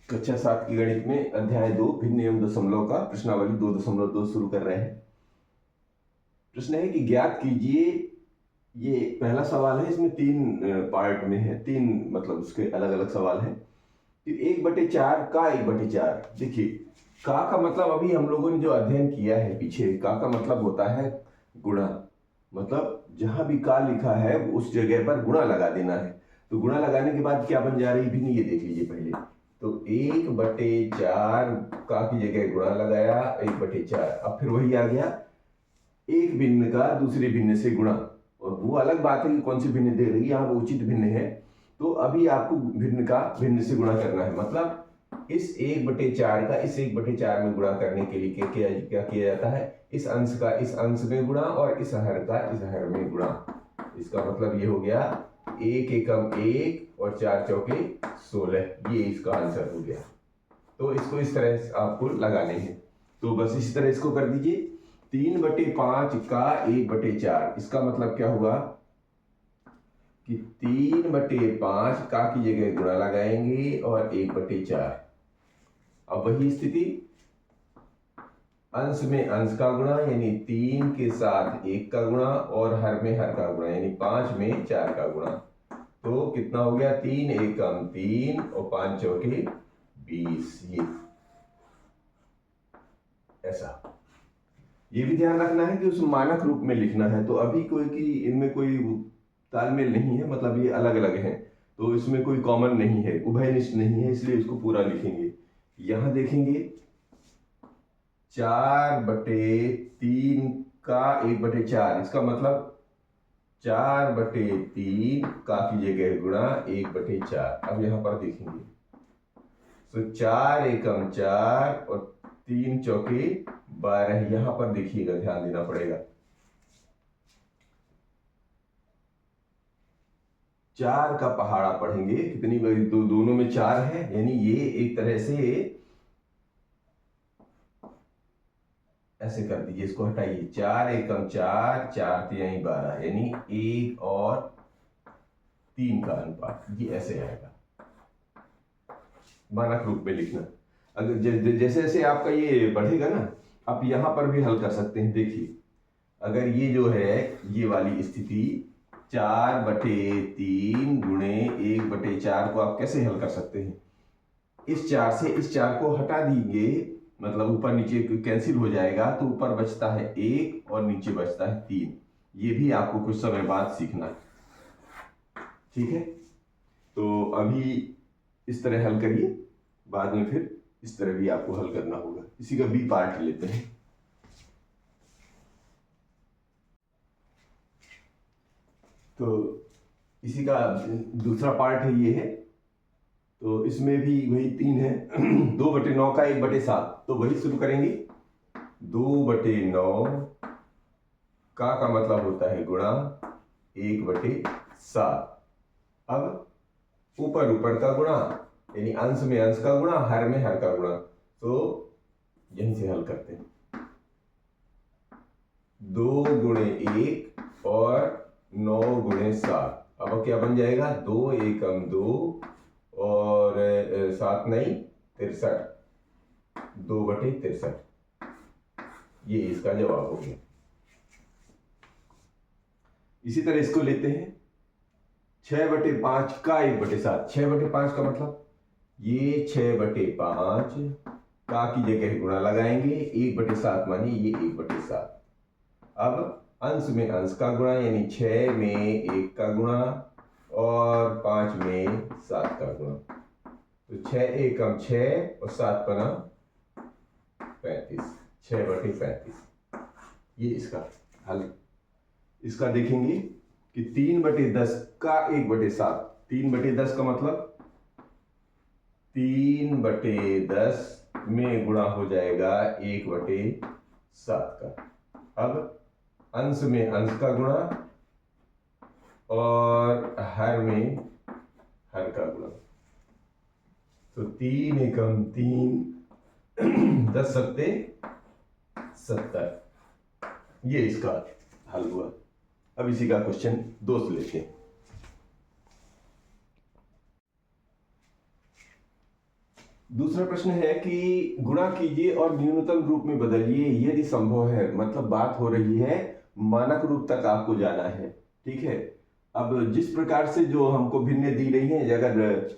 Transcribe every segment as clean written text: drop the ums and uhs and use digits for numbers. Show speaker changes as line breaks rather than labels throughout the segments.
कक्षा 7 की गणित में अध्याय 2 भिन्न एवं दशमलव का प्रश्नावली 2.2 शुरू कर रहे हैं। प्रश्न है कि ज्ञात कीजिए, ये पहला सवाल है, इसमें 3 पार्ट में है, 3 मतलब उसके अलग अलग सवाल हैं कि 1/4 का 1/4। देखिए, का मतलब अभी हम लोगों ने जो अध्ययन किया है पीछे, का मतलब होता है गुणा। मतलब जहां भी का लिखा है उस जगह पर गुणा लगा देना है। तो गुणा लगाने के बाद क्या बन जा रही भिन्न, ये देख लीजिए पहले। तो 1/4 का की जगह गुणा लगाया 1/4। अब फिर वही आ गया, एक भिन्न का दूसरे भिन्न से गुणा। और वो अलग बात है कि कौन सी भिन्न दे रही है, यहाँ उचित भिन्न है। तो अभी आपको भिन्न का भिन्न से गुणा करना है। मतलब इस 1/4 का इस 1/4 में गुणा करने के लिए क्या क्या किया जाता है, इस अंश का इस अंश में गुणा और इस हर का इस हर में गुणा। इसका मतलब ये हो गया 1 एकम 1 और 4 चौके 16। ये इसका आंसर हो गया। तो इसको इस तरह से आपको लगाने हैं। तो बस इसी तरह इसको कर दीजिए। 3/5 का 1/4, इसका मतलब क्या होगा कि 3/5 का की जगह गुणा लगाएंगे और 1/4। अब वही स्थिति, अंश में अंश का गुणा यानी 3 के साथ 1 का गुणा और हर में हर का गुणा यानी 5 में 4 का गुणा। तो कितना हो गया, 3 एकम 3 और 5 चौके 20। ये ऐसा, ये भी ध्यान रखना है कि उस मानक रूप में लिखना है। तो अभी कोई कि इनमें कोई तालमेल नहीं है, मतलब ये अलग अलग हैं, तो इसमें कोई कॉमन नहीं है, उभयनिष्ठ नहीं है, इसलिए इसको पूरा लिखेंगे। यहां देखेंगे 4/3 का 1/4, इसका मतलब 4/3 का की जगह गुणा 1/4। अब यहां पर देखेंगे तो 4 एकम 4 और 3 चौके 12। यहां पर देखिएगा, ध्यान देना पड़ेगा। 4 का पहाड़ा पढ़ेंगे, कितनी बड़ी दोनों में 4 है, यानी ये एक तरह से ऐसे कर दीजिए, इसको हटाइए। 4 एकम 4, 4 तिहाई 12, यानी 1 और 3 का अनुपात, ये ऐसे आएगा मानक रूप में लिखना। अगर जैसे जैसे आपका ये बढ़ेगा ना, आप यहां पर भी हल कर सकते हैं। देखिए, अगर ये जो है ये वाली स्थिति 4/3 गुणे 1/4 को आप कैसे हल कर सकते हैं, इस 4 से इस 4 को हटा दीजिए, मतलब ऊपर नीचे कैंसिल हो जाएगा, तो ऊपर बचता है 1 और नीचे बचता है 3। ये भी आपको कुछ समय बाद सीखना है, ठीक है। तो अभी इस तरह हल करिए, बाद में फिर इस तरह भी आपको हल करना होगा। इसी का बी पार्ट लेते हैं। तो इसी का दूसरा पार्ट है, ये है। तो इसमें भी वही 3 है। 2/9 का 1/7, तो वही शुरू करेंगे। 2/9 का मतलब होता है गुणा 1/7। अब ऊपर ऊपर का गुणा यानी अंश में अंश का गुणा, हर में हर का गुणा। तो यहीं से हल करते हैं। 2 गुणे 1 और 9 गुणे 7। अब क्या बन जाएगा, 2 एकम 2 और 7 नहीं 63, 2/63। ये इसका जवाब हो गया। इसी तरह इसको लेते हैं 6/5 का 1/7। 6/5 का मतलब ये 6/5 का की जगह गुणा लगाएंगे, 1/7 मानी ये 1/7। अब अंश में अंश का गुणा यानी 6 में 1 का गुणा और 5 में 7 का गुणा। तो 6 एकम 6 और 7 पना 35, 6/35। ये इसका हल। इसका देखेंगे कि 3/10 का 1/7। 3/10 का मतलब 3/10 में गुणा हो जाएगा 1/7 का। अब अंश में अंश का गुणा और हर में हर का गुणा। तो 3 एकम 3, 10 सत्ते 70। ये इसका हल हुआ। अब इसी का क्वेश्चन 2 से लेते हैं। दूसरा प्रश्न है कि गुणा कीजिए और न्यूनतम रूप में बदलिए यदि संभव है। मतलब बात हो रही है मानक रूप तक आपको जाना है। ठीक है, अब जिस प्रकार से जो हमको भिन्न दी रही है, अगर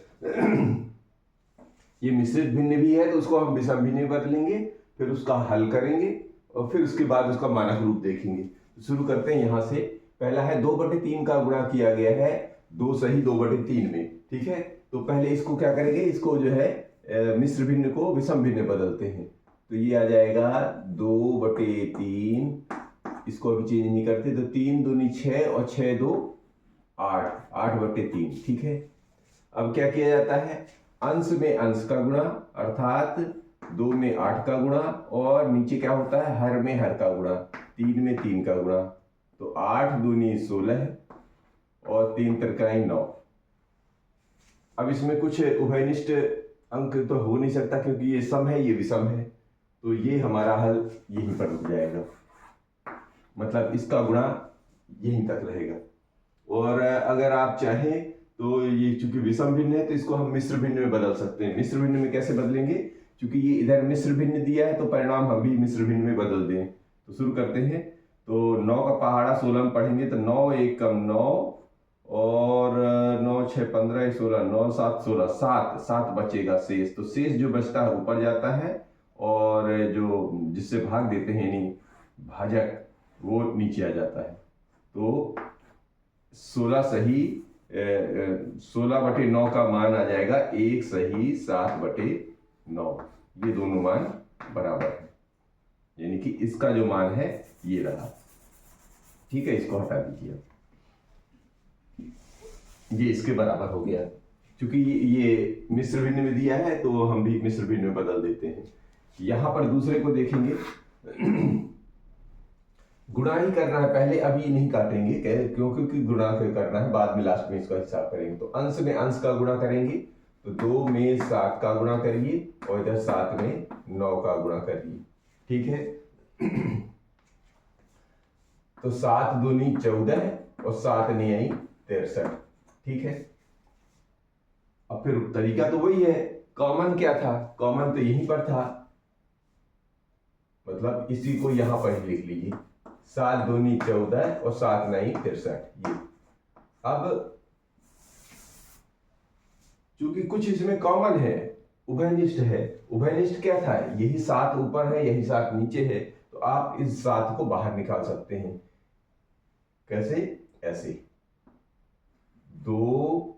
ये मिश्रित भिन्न भी है तो उसको हम विषम भिन्न में बदलेंगे, फिर उसका हल करेंगे और फिर उसके बाद उसका मानक रूप देखेंगे। तो शुरू करते हैं यहाँ से। पहला है 2/3 का गुणा किया गया है 2 सही 2/3 में। ठीक है, तो पहले इसको क्या करेंगे, इसको जो है मिश्र भिन्न को विषम भिन्न बदलते हैं। तो ये आ जाएगा 2/3, इसको अभी चेंज नहीं करते तो 3 दूनी 6 और 6 2 8, 8/3। ठीक है, अब क्या किया जाता है, अंश में अंश का गुणा अर्थात 2 में 8 का गुणा, और नीचे क्या होता है, हर में हर का गुणा, 3 में 3 का गुणा। तो 8 दूनी 16 और 3 तिरकाई 9। अब इसमें कुछ उभयनिष्ठ अंक तो हो नहीं सकता क्योंकि ये सम है ये विषम है, तो ये हमारा हल यहीं पर रुक जाएगा। मतलब इसका गुणा यहीं तक रहेगा। और अगर आप चाहें तो ये चूंकि विषम भिन्न है तो इसको हम मिश्र भिन्न में बदल सकते हैं। मिश्र भिन्न में कैसे बदलेंगे, क्योंकि ये इधर मिश्र भिन्न दिया है तो परिणाम हम भी मिश्र भिन्न में बदल दें। तो शुरू करते हैं। तो 9 का पहाड़ा 16 में पढ़ेंगे तो 9 1 कम 9 और 9 6 15 16, 9 7 16, 7 बचेगा शेष। तो शेष जो बचता है ऊपर जाता है और जो जिससे भाग देते हैं यानी भाजक वो नीचे आ जाता है। तो 16 सही 16/9 का मान आ जाएगा 1 सही 7/9। ये दोनों मान बराबर है, यानी कि इसका जो मान है ये रहा। ठीक है, इसको हटा दीजिए, ये इसके बराबर हो गया। क्योंकि ये मिश्र भिन्न में दिया है तो हम भी मिश्र भिन्न में बदल देते हैं। यहां पर दूसरे को देखेंगे, गुणा ही करना है पहले, अभी नहीं काटेंगे क्योंकि गुणा करना है, बाद में लास्ट में इसका हिसाब करेंगे। तो अंश में अंश का गुणा करेंगे तो 2 में 7 का गुणा करिए और इधर 7 में 9 का गुणा करिए। ठीक है, तो 7 दूनी 14 और 7 नहीं आई 63। ठीक है, अब फिर तरीका तो वही है, कॉमन क्या था, कॉमन तो यहीं पर था, मतलब इसी को यहां पर लिख लीजिए, 7 दूनी 14 और 7 नहीं 63। ये अब चूंकि कुछ इसमें कॉमन है, उभयनिष्ठ है। उभयनिष्ठ क्या था, यही 7 ऊपर है यही 7 नीचे है, तो आप इस 7 को बाहर निकाल सकते हैं। कैसे, ऐसे 2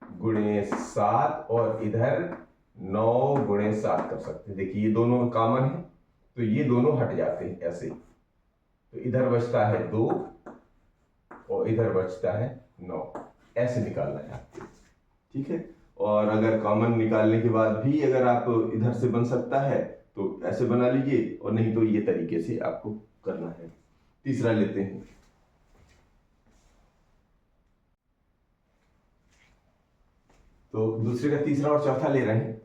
गुणे 7 और इधर 9 गुणे 7 कर सकते हैं। देखिए ये दोनों कॉमन है तो ये दोनों हट जाते हैं ऐसे। तो इधर बचता है 2 और इधर बचता है 9, ऐसे निकालना है आपको। ठीक है, और अगर कॉमन निकालने के बाद भी अगर आप इधर से बन सकता है तो ऐसे बना लीजिए, और नहीं तो ये तरीके से आपको करना है। तीसरा लेते हैं। तो दूसरे का तीसरा और चौथा ले रहे हैं।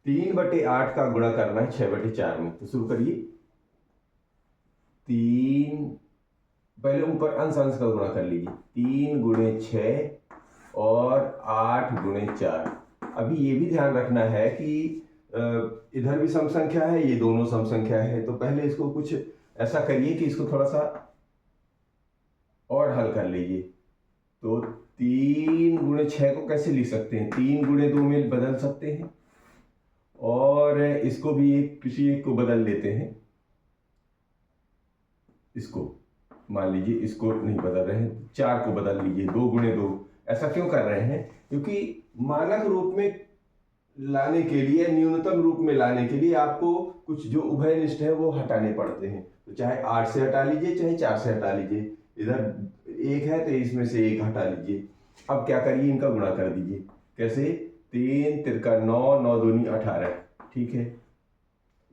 3/8 का गुणा करना है 6/4 में। तो शुरू करिए। 3, पहले ऊपर अंश अंश का गुणा कर लीजिए, 3 गुणे 6 और 8 गुणे 4। अभी ये भी ध्यान रखना है कि इधर भी सम संख्या है, ये दोनों सम संख्या है। तो पहले इसको कुछ ऐसा करिए कि इसको थोड़ा सा और हल कर लीजिए। तो 3 गुणे 6 को कैसे लिख सकते हैं, 3 गुणे 2 में बदल सकते हैं, और इसको भी किसी एक को बदल लेते हैं। इसको मान लीजिए, इसको नहीं बदल रहे हैं, 4 को बदल लीजिए, 2 गुणे 2। ऐसा क्यों कर रहे हैं, क्योंकि मानक रूप में लाने के लिए, न्यूनतम रूप में लाने के लिए आपको कुछ जो उभयनिष्ठ है वो हटाने पड़ते हैं। तो चाहे 8 से हटा लीजिए चाहे 4 से हटा लीजिए, इधर 1 है तो इसमें से 1 हटा लीजिए। अब क्या करिए, इनका गुणा कर दीजिए। कैसे, 3 तिरका 9, 9 दूनी 18। ठीक है,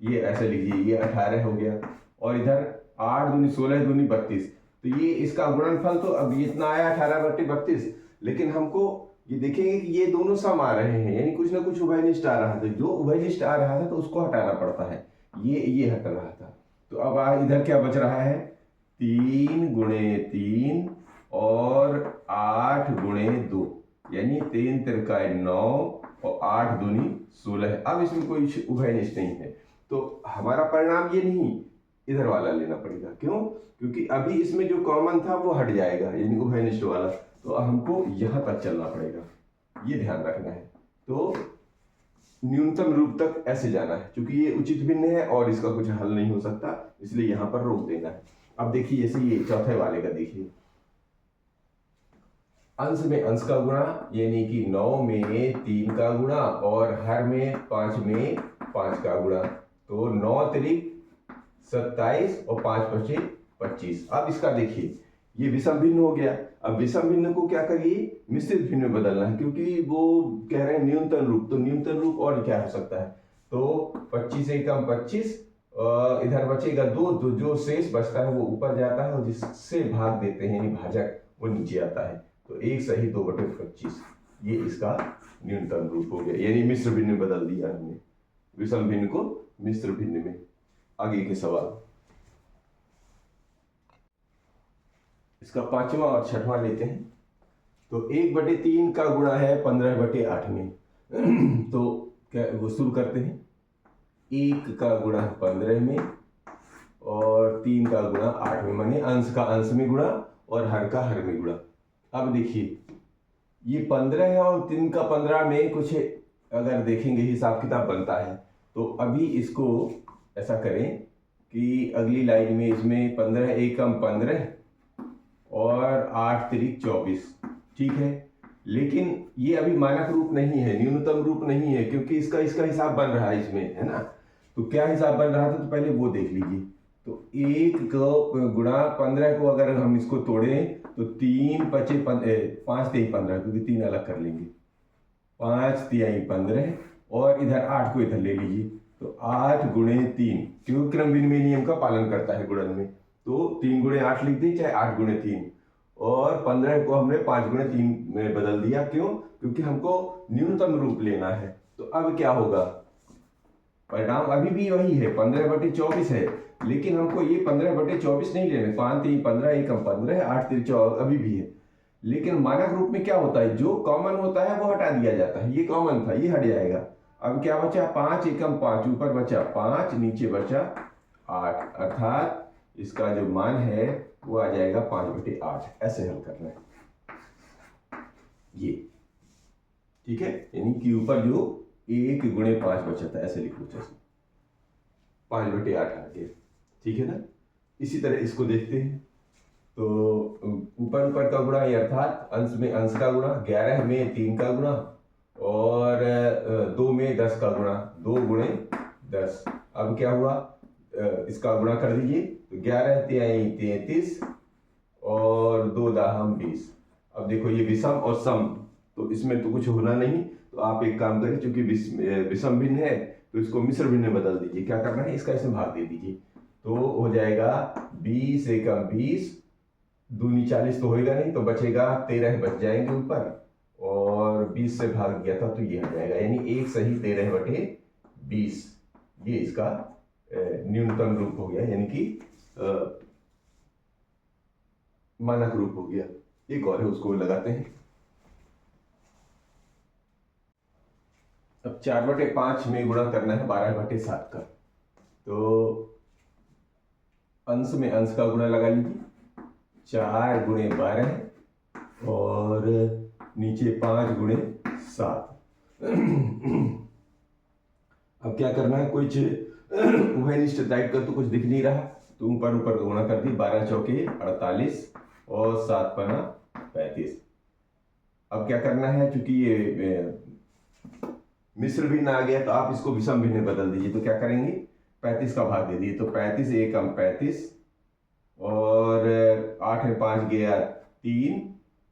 ये ऐसे लीजिए, ये 18 हो गया, और इधर 8 दूनी 16 दूनी 32। तो ये इसका गुणनफल तो अब इतना आया 18/32, लेकिन हमको ये देखेंगे कि ये दोनों सम आ रहे हैं, यानी कुछ ना कुछ उभयनिष्ठ आ रहा था। जो उभयनिष्ठ आ रहा था तो उसको हटाना पड़ता है, ये हट रहा था। तो अब इधर क्या बच रहा है, 3 गुणे 3 और 8 गुणे 2, यानी 3 तिरका 9 और 8 दूनी 16 है। अब इसमें कोई उभयनिष्ठ नहीं है, तो हमारा परिणाम ये नहीं, इधर वाला लेना पड़ेगा। क्यों? क्योंकि अभी इसमें जो कॉमन था वो हट जाएगा, यानी उभयनिष्ठ वाला, तो हमको यहाँ तक चलना पड़ेगा, ये ध्यान रखना है। तो न्यूनतम रूप तक ऐसे जाना है, क्योंकि ये उचित भिन्न है और इसका कुछ हल नहीं हो सकता, इसलिए यहाँ पर रोक देना है। अब देखिए जैसे ये चौथे वाले का देखिए, अंश में अंश का गुणा, यानी कि 9 में 3 का गुणा और हर में 5 में 5 का गुणा, तो 9 तिरिक 27 और 5 बचे 25। अब इसका देखिए ये विषम भिन्न हो गया। अब विषम भिन्न को क्या करिए, मिश्रित भिन्न में बदलना है, क्योंकि वो कह रहे हैं न्यूनतम रूप, तो न्यूनतम रूप और क्या हो सकता है, तो 25 से कम 25, इधर बचेगा 2, तो जो शेष बचता है वो ऊपर जाता है और जिससे भाग देते हैं यानी भाजक वो नीचे आता है, तो 1 सही 2/25, ये इसका न्यूनतम रूप हो गया, यानी मिश्र भिन्न में बदल दिया हमने विषम भिन्न को मिश्र भिन्न में। आगे के सवाल, इसका 5वां और 6वां लेते हैं। तो 1/3 का गुणा है 15/8 में तो क्या वो शुरू करते हैं, 1 का गुणा 15 में और 3 का गुणा 8 में, माने अंश का अंश में गुणा और हर का हर में गुणा। अब देखिए ये 15 है और 3 का 15 में कुछ अगर देखेंगे हिसाब किताब बनता है, तो अभी इसको ऐसा करें कि अगली लाइन में इसमें 15 एकम 15 और 8 तिरिक 24, ठीक है, लेकिन ये अभी मानक रूप नहीं है, न्यूनतम रूप नहीं है, क्योंकि इसका हिसाब बन रहा है इसमें, है ना। तो क्या हिसाब बन रहा था, तो पहले वो देख लीजिए। तो 1 को गुणा 15 को अगर हम इसको तोड़ें तो 3 बचे 5 3 15, क्योंकि 3 अलग कर लेंगे, 5 3 15 और इधर 8 को इधर ले लीजिए, तो 8 गुणे 3, क्योंकि क्रम विनिमय नियम का पालन करता है गुणन में, तो 3 गुणे 8 लिख दें, चाहे 8 गुणे 3, और 15 को हमने 5 गुणे 3 में बदल दिया। क्यों? क्योंकि हमको न्यूनतम रूप लेना है। तो अब क्या होगा, परिणाम अभी भी वही है, 15/24 है, लेकिन हमको ये 15/24 नहीं लेना, 5 3 15 एकम 15 8 3 14 अभी भी है, लेकिन मानक रूप में क्या होता है, जो कॉमन होता है वो हटा दिया जाता है, ये कॉमन था ये हट जाएगा। अब क्या बचा, 5 एकम 5, ऊपर बचा 5, नीचे बचा 8, अर्थात इसका जो मान है वो आ जाएगा 5/8। ऐसे हल करना है ये, ठीक है, यानी कि ऊपर जो 1 गुणे 5 बचा था ऐसे लिखो, जैसे 5/8 आ गया, ठीक है ना। इसी तरह इसको देखते हैं, तो ऊपर का गुणा अर्थात अंश में अंश का गुणा, 11 में 3 का गुणा और 2 में 10 का गुणा, 2 गुणे 10। अब क्या हुआ, इसका गुणा कर दीजिए, तो 11 तिहाई 33 और 2 दाहम 20। अब देखो ये विषम और सम, तो इसमें तो कुछ होना नहीं, तो आप एक काम करें, क्योंकि विषम भिन्न है तो इसको मिश्र भिन्न में बदल दीजिए। क्या करना है, इसका इसमें भाग दे दीजिए, तो हो जाएगा 20 एकम 20, दूनी 40 तो होएगा नहीं, तो बचेगा 13 बच जाएंगे ऊपर, और 20 से भाग गया था तो ये आ जाएगा, यानी 1 सही 13/20, ये इसका न्यूनतम रूप हो गया, यानी कि मानक रूप हो गया। एक और है, उसको लगाते हैं। अब 4/5 में गुणा करना है 12/7 का, तो अंश में अंश का गुणा लगा लीजिए, 4 गुणे 12 और नीचे 5 गुणे 7। अब क्या करना है, कुछ उभयनिष्ठ टाइप का तो कुछ दिख नहीं रहा, तो ऊपर गुणा कर दी, 12 चौके 48 और 7 पना 35। अब क्या करना है, चूंकि ये मिश्र भिन्न आ गया तो आप इसको विषम भिन्न में बदल दीजिए, तो क्या करेंगे, 35 का भाग दे दिए, तो 35 एकम 35 और 8 में 5 गया 3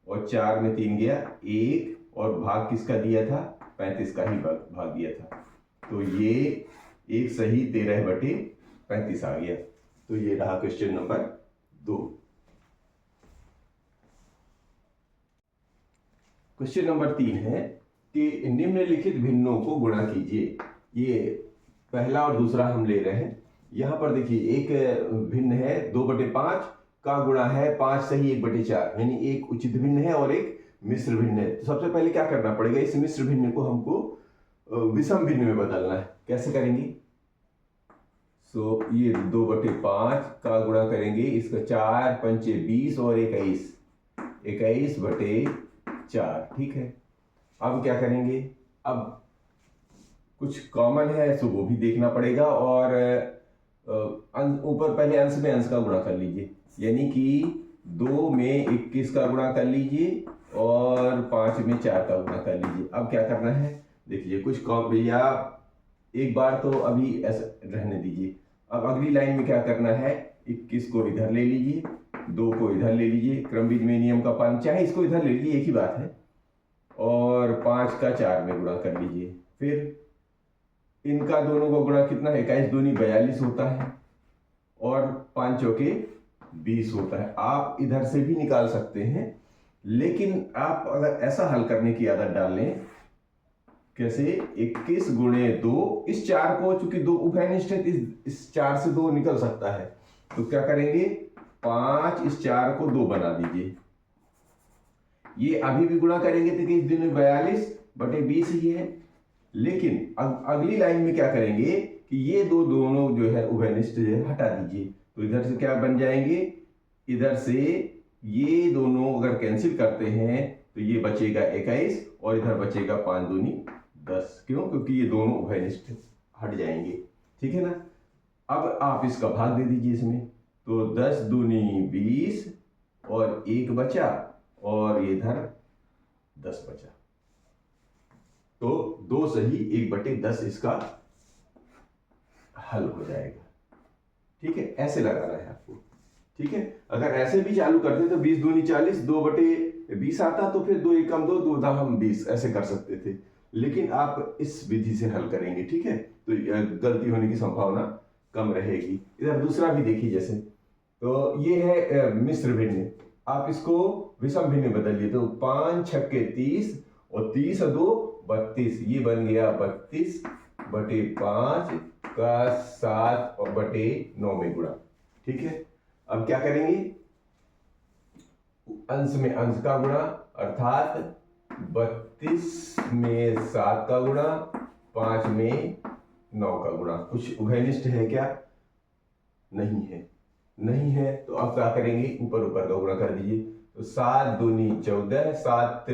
और 4 में 3 गया 1, और भाग किसका दिया था, 35 का ही भाग दिया था, तो ये 1 सही 13/35 आ गया। तो ये रहा क्वेश्चन नंबर 2। क्वेश्चन नंबर 3 है कि निम्नलिखित भिन्नों को गुणा कीजिए। ये पहला और दूसरा हम ले रहे हैं। यहाँ पर देखिए एक भिन्न है 2/5 का गुणा है 5 सही 1/4, यानी एक उचित भिन्न है और एक मिश्र भिन्न है। तो सबसे पहले क्या करना पड़ेगा, इस मिश्र भिन्न को हमको विषम भिन्न में बदलना है। कैसे करेंगे? सो ये 2/5 का गुणा करेंगे, इसका 4 पंचे 20 और 21, 21/4। ठीक है, अब क्या करेंगे? अब कुछ कॉमन है सो वो भी देखना पड़ेगा, और ऊपर पहले अंश में अंश का गुणा कर लीजिए, यानी कि 2 में 21 का गुणा कर लीजिए और 5 में 4 का गुणा कर लीजिए। अब क्या करना है देखिए, कुछ कॉम या एक बार तो अभी ऐसा रहने दीजिए। अब अगली लाइन में क्या करना है, 21 को इधर ले लीजिए, 2 को इधर ले लीजिए, क्रमविधि में नियम का पालन, चाहे इसको इधर ले लीजिए, एक ही बात है, और 5 का 4 में गुणा कर लीजिए। फिर इनका दोनों को गुणा कितना है, 21 दूनी 42 होता है और 5 चौके 20 होता है। आप इधर से भी निकाल सकते हैं, लेकिन आप अगर ऐसा हल करने की आदत डाल लें, कैसे, 21 गुणे 2, इस 4 को, चूंकि 2 उभयनिष्ठ है, इस 4 से 2 निकल सकता है, तो क्या करेंगे, 5 इस 4 को 2 बना दीजिए। ये अभी भी गुणा करेंगे तो किस दिन 42/20 ही है, लेकिन अगली लाइन में क्या करेंगे कि ये दोनों जो है उभयनिष्ठ जो है हटा दीजिए, तो इधर से क्या बन जाएंगे, इधर से ये दोनों अगर कैंसिल करते हैं तो ये बचेगा 21 और इधर बचेगा 5 दूनी 10। क्यों? क्योंकि ये दोनों उभयनिष्ठ हट जाएंगे। ठीक है ना? अब आप इसका भाग दे दीजिए इसमें, तो 10 दूनी 20 और 1 बचा और इधर 10 बचा, तो 2 सही 1/10 इसका हल हो जाएगा। ठीक है, ऐसे लगाना है आपको। ठीक है, अगर ऐसे भी चालू करते तो 20 दूनी 40, 2/20 आता, तो फिर 2 एकम 2, 2 दाम 20 ऐसे कर सकते थे, लेकिन आप इस विधि से हल करेंगे। ठीक है, तो गलती होने की संभावना कम रहेगी। इधर दूसरा भी देखिए, जैसे तो ये है मिश्र भिन्न, आप इसको विषम भिन्न में बदलिए, तो 5 छक्के 30 और 30 और 2 32, ये बन गया 32/5 का 7/9 में गुणा। ठीक है, अब क्या करेंगे, अंश में अंश का गुणा, अर्थात 32 में 7 का गुणा, 5 में 9 का गुणा। कुछ उभयनिष्ठ है क्या? नहीं है, नहीं है, तो आप क्या करेंगे, ऊपर ऊपर का गुणा कर दीजिए, तो 7 दूनी 14, 7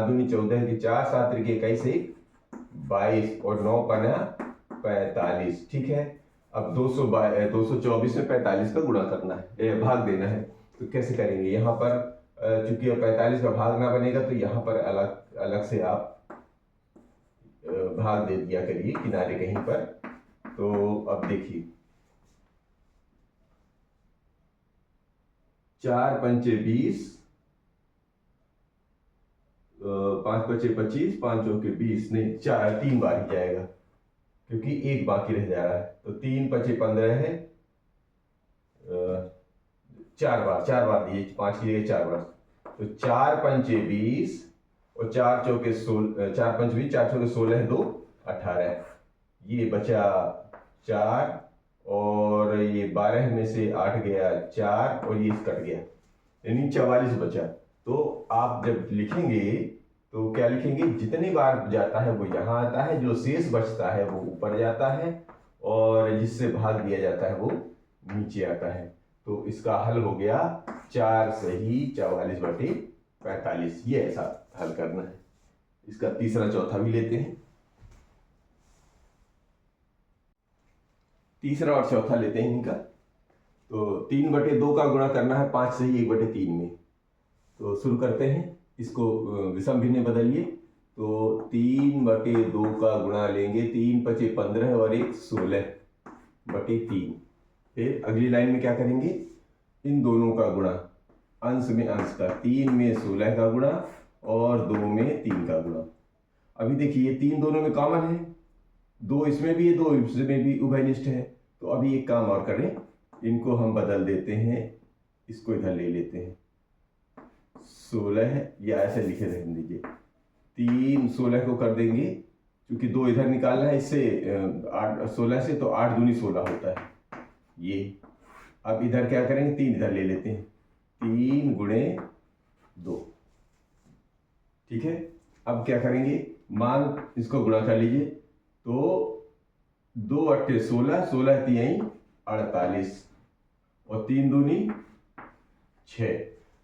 दूनी 14 की 4, 7 त्रिक 21 22 और 9 पना 45। ठीक है, अब 224 में 45 का गुणा करना है, भाग देना है, तो कैसे करेंगे, यहाँ पर चूंकि 45 का भाग ना बनेगा तो यहाँ पर अलग अलग से आप भाग दे दिया करिए किनारे कहीं पर। तो अब देखिए, 4 पंचे 20, 5 बचे 25, 5 चौके 20, नहीं 3 बार ही जाएगा क्योंकि 1 बाकी रह जा रहा है, तो 3 पचे 15 है, 4 बार दिए, 5 की जगह 4 बार, तो 4 पंचे 20 और 4 चौके 16, 4 पंच 20, 4 चौके 16, 2 18, ये बचा 4 और ये 12 में से 8 गया 4 और ये कट गया, यानी 44 बचा। तो आप जब लिखेंगे तो क्या लिखेंगे, जितनी बार जाता है वो यहाँ आता है, जो शेष बचता है वो ऊपर जाता है और जिससे भाग दिया जाता है वो नीचे आता है। तो इसका हल हो गया 4 सही 44/45। ये ऐसा हल करना है। इसका तीसरा चौथा भी लेते हैं, तीसरा और चौथा लेते हैं इनका। तो 3/2 का गुणा करना है 5 सही 1/3 में। तो शुरू करते हैं, इसको विषम भिन्न में बदलिए, तो 3/2 का गुणा लेंगे, 3 पचे 15 और 1 16/3। फिर अगली लाइन में क्या करेंगे, इन दोनों का गुणा, अंश में अंश का, 3 में 16 का गुणा और 2 में 3 का गुणा। अभी देखिए ये 3 दोनों में कॉमन है, 2 इसमें भी है, 2 इसमें भी उभयनिष्ठ है। तो अभी एक काम और करें, इनको हम बदल देते हैं, इसको इधर ले लेते हैं, 16 या ऐसे लिखे रहने दीजिए, 3 16 को कर देंगे, क्योंकि 2 इधर निकालना है, इससे 16 से तो 8 दूनी 16 होता है ये। अब इधर क्या करेंगे, 3 इधर ले लेते हैं, 3 गुणे 2। ठीक है, अब क्या करेंगे, मान इसको गुणा कर लीजिए, तो 2 अट्ठे 16, 16 तिहाई 48 और 3 दूनी 6।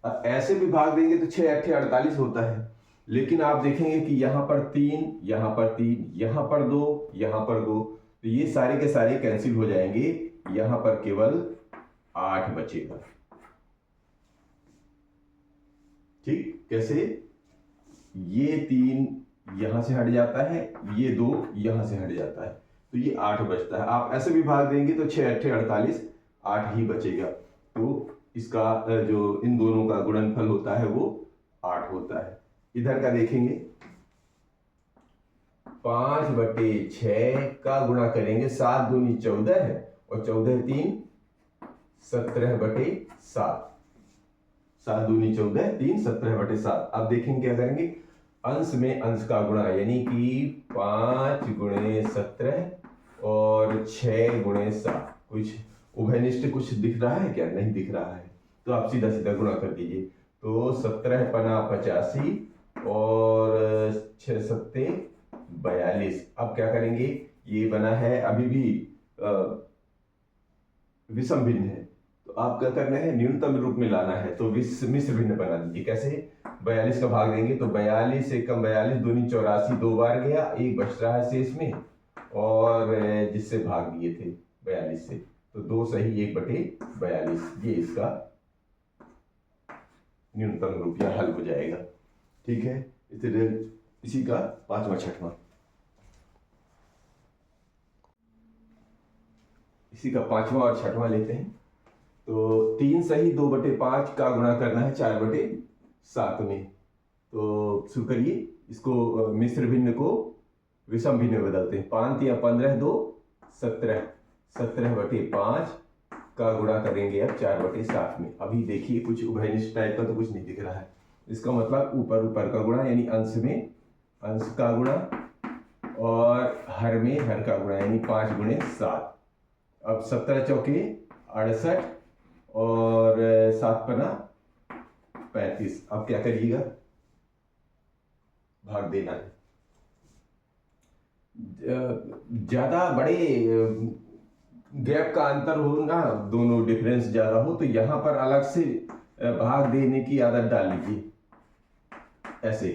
अब ऐसे भी भाग देंगे तो 6 अट्ठे 48 होता है, लेकिन आप देखेंगे कि यहाँ पर 3, यहाँ पर 3, यहाँ पर 2, यहाँ पर 2, तो ये सारे के सारे कैंसिल हो जाएंगे, यहाँ पर केवल 8 बचेगा। ठीक, कैसे? ये 3 यहां से हट जाता है, ये 2 यहां से हट जाता है, तो ये 8 बचता है। आप ऐसे भी भाग देंगे तो 6 अट्ठे 48, 8 ही बचेगा। तो इसका जो इन दोनों का गुणनफल होता है वो 8 होता है। इधर का देखेंगे, 5/6 का गुणा करेंगे, 7 दूनी 14 है और 14 3 17/7, 7 दूनी 14, 3 17/7। अब देखेंगे क्या करेंगे, अंश में अंश का गुणा, यानी कि 5 गुणे 17 और 6 गुणे 7। कुछ उभयनिष्ठ कुछ दिख रहा है क्या? नहीं दिख रहा है, तो आप सीधा सीधा गुणा कर दीजिए। तो 17 पना 85 और 6 सत्ते 42। अब क्या करेंगे, ये बना है अभी भी विषम भिन्न है, तो आप क्या करना है, न्यूनतम रूप में लाना है, तो मिश्र भिन्न बना दीजिए। कैसे? 42 का भाग देंगे तो 42 एकम 42 दूनी 84, 2 बार गया, 1 बच रहा है शेष में, और जिससे भाग दिए थे 42 से, तो 2 सही 1/42, ये इसका न्यूनतम रूप या हल हो जाएगा। ठीक है, इसी का 5वां 6वां, इसी का 5वां और 6वां लेते हैं। तो 3 सही 2/5 का गुणा करना है 4/7 में। तो शुरू करिए, इसको मिश्र भिन्न को विषम भिन्न में बदलते हैं। 5 या 15 2 17, 17/5 का गुणा करेंगे अब 4/7 में। अभी देखिए कुछ उभयनिष्ठ टाइप का तो कुछ नहीं दिख रहा है, इसका मतलब ऊपर ऊपर का गुणा, यानी अंश में अंश का गुणा और हर में हर का गुणा, यानी 5 गुणे 7। अब 17 चौके 68 और 7 पना 35। अब क्या करिएगा, भाग देना है। ज्यादा बड़े गैप का अंतर हो ना, दोनों डिफरेंस ज्यादा हो, तो यहां पर अलग से भाग देने की आदत डाल लीजिए, ऐसे।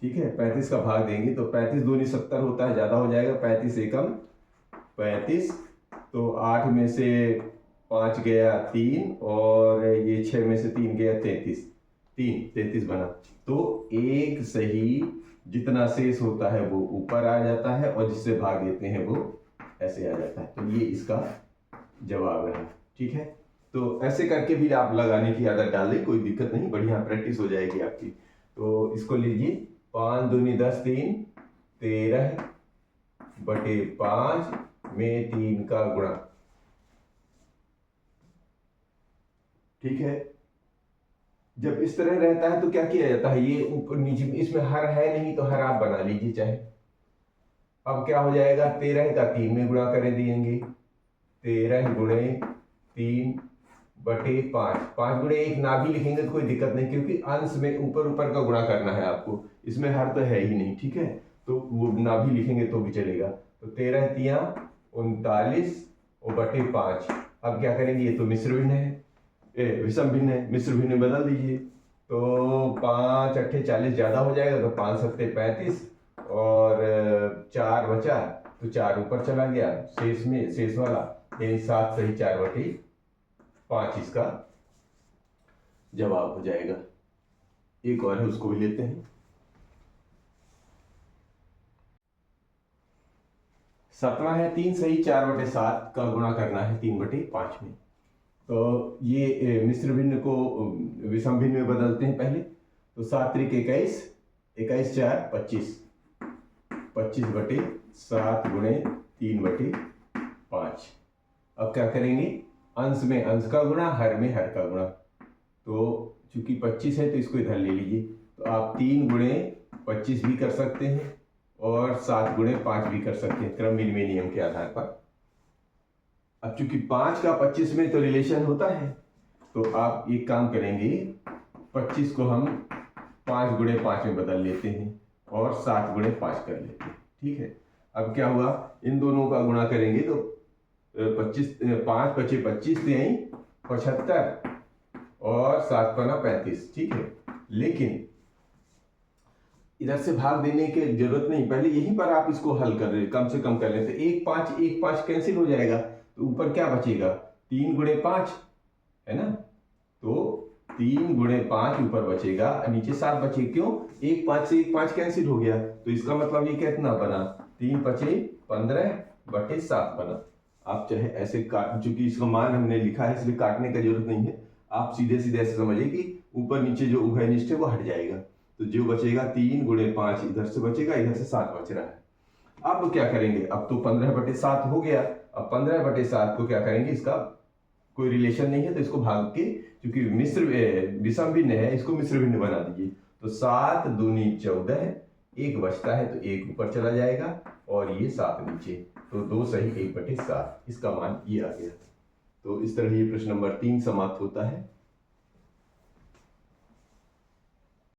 ठीक है, 35 का भाग देंगे तो 35 दूनी 70 होता है, ज्यादा हो जाएगा, 35 एकम 35, तो 8 में से 5 गया 3 और ये 6 में से 3 गया 33 बना। तो एक सही जितना शेष होता है वो ऊपर आ जाता है और जिससे भाग देते हैं वो ऐसे आ जाता है, तो ये इसका जवाब है। ठीक है, तो ऐसे करके भी आप लगाने की आदत डाल दें, कोई दिक्कत नहीं, बढ़िया प्रैक्टिस हो जाएगी आपकी। तो इसको लीजिए, 5 दूनी 10 3 13/5 में 3 का गुणा। ठीक है, जब इस तरह रहता है तो क्या किया जाता है, ये ऊपर नीचे, इसमें हर है नहीं तो हर आप बना लीजिए चाहे। अब क्या हो जाएगा, 13 का 3 में गुणा कर देंगे, 13 गुणे 3/5। 5 गुणे 1 ना भी लिखेंगे तो कोई दिक्कत नहीं, क्योंकि अंश में ऊपर ऊपर का गुणा करना है आपको, इसमें हर तो है ही नहीं। ठीक है, तो वो ना भी लिखेंगे तो भी चलेगा। तो 13 तिया 39 और बटे 5। अब क्या करेंगे, ये तो मिश्र भिन्न है, विषम भिन्न है, मिश्र भिन्न में बदल दीजिए। तो 5 अट्ठे 40 ज्यादा हो जाएगा, तो 5 सत्ते 35 और 4 बचा, तो 4 ऊपर चला गया शेष में, शेष वाला, यानी 7 सही 4/5 इसका जवाब हो जाएगा। एक और है, उसको भी लेते हैं। 7वां है, 3 सही 4/7 का गुणा करना है 3/5 में। तो ये मिश्र भिन्न को विषम भिन्न में बदलते हैं पहले। तो 7 त्रिक 21, 21 4 25, 25/7 गुणे 3/5। अब क्या करेंगे, अंश में अंश का गुणा, हर में हर का गुणा। तो चूंकि 25 है तो इसको इधर ले लीजिए, तो आप 3 गुणे 25 भी कर सकते हैं और 7 गुणे 5 भी कर सकते हैं, क्रम विनिमय नियम के आधार पर। अब चूंकि 5 का 25 में तो रिलेशन होता है, तो आप एक काम करेंगे, 25 को हम 5 गुणे 5 में बदल लेते हैं, और 7 गुणे 5 कर लेते हैं। ठीक है, अब क्या हुआ, इन दोनों का गुणा करेंगे तो 25, 5 बचे 25 से यही 75 और 7 पना 35। ठीक है, लेकिन इधर से भाग देने की जरूरत नहीं, पहले यहीं पर आप इसको हल कर रहे, कम से कम कर लेते। 1 5 1 5 कैंसिल हो जाएगा, तो ऊपर क्या बचेगा, 3 गुणे 5 है ना, तो 3 गुणे 5 ऊपर बचेगा, नीचे 7 बचे। क्यों, 1 5 से 1 5 कैंसिल हो गया, तो इसका मतलब ये कितना बना, 3 5 15 बटे 7 बना। आप चाहे ऐसे काट, चूंकि इसका मान हमने लिखा है इसलिए काटने की जरूरत नहीं है, आप सीधे सीधे ऐसे समझिए कि ऊपर नीचे जो उभयनिष्ठ है वो हट जाएगा, तो जो बचेगा 3 गुणे 5 इधर से बचेगा, इधर से 7 बच रहा है। अब क्या करेंगे, अब तो 15 बटे 7 हो गया, अब 15 बटे 7 को क्या करेंगे, इसका कोई रिलेशन नहीं है तो इसको भाग के, क्योंकि मिश्र विषम भिन्न है, इसको मिश्र भिन्न बना दीजिए। तो 7 दूनी 14, 1 बचता है तो 1 ऊपर चला जाएगा और ये 7 नीचे, तो 2 सही 1 बटे 7, इसका मान ये आ गया। तो इस तरह ये प्रश्न नंबर 3 समाप्त होता है।